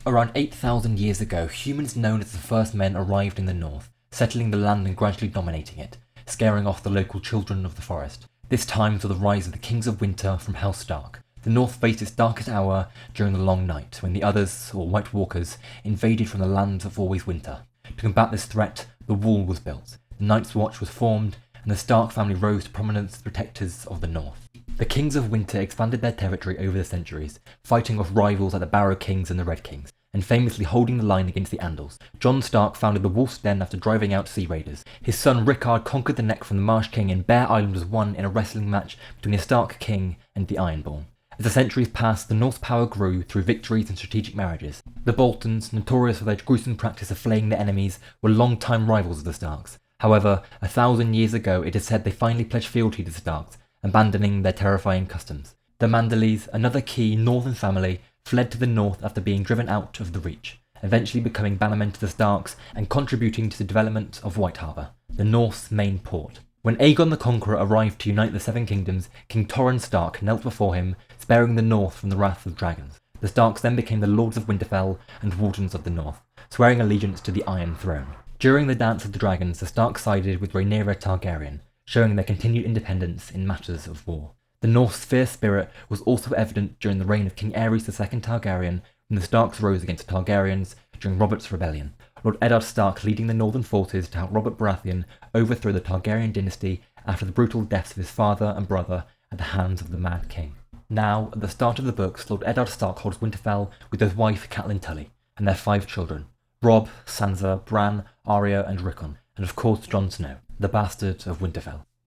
Around 8,000 years ago, humans known as the First Men arrived in the north, settling the land and gradually dominating it, scaring off the local children of the forest. This time saw the rise of the Kings of Winter from House Stark. The north faced its darkest hour during the Long Night, when the Others, or White Walkers, invaded from the lands of Always Winter. To combat this threat, the Wall was built, the Night's Watch was formed, and the Stark family rose to prominence as protectors of the north. The Kings of Winter expanded their territory over the centuries, fighting off rivals like the Barrow Kings and the Red Kings, and famously holding the line against the Andals. Jon Stark founded the Wolf's Den after driving out Sea Raiders. His son Rickard conquered the neck from the Marsh King, and Bear Island was won in a wrestling match between the Stark King and the Ironborn. As the centuries passed, the North's power grew through victories and strategic marriages. The Boltons, notorious for their gruesome practice of flaying their enemies, were long-time rivals of the Starks. However, 1,000 years ago it is said they finally pledged fealty to the Starks, abandoning their terrifying customs. The Manderleys, another key northern family, fled to the north after being driven out of the Reach, eventually becoming bannermen to the Starks and contributing to the development of White Harbour, the North's main port. When Aegon the Conqueror arrived to unite the Seven Kingdoms, King Torrhen Stark knelt before him, sparing the North from the wrath of dragons. The Starks then became the Lords of Winterfell and Wardens of the North, swearing allegiance to the Iron Throne. During the Dance of the Dragons, the Starks sided with Rhaenyra Targaryen, showing their continued independence in matters of war. The North's fierce spirit was also evident during the reign of King Aerys II Targaryen, when the Starks rose against the Targaryens during Robert's Rebellion. Lord Eddard Stark leading the northern forces to help Robert Baratheon overthrow the Targaryen dynasty after the brutal deaths of his father and brother at the hands of the Mad King. Now, at the start of the books, Lord Eddard Stark holds Winterfell with his wife Catelyn Tully and their 5 children: Robb, Sansa, Bran, Arya and Rickon, and of course Jon Snow, the bastard of Winterfell.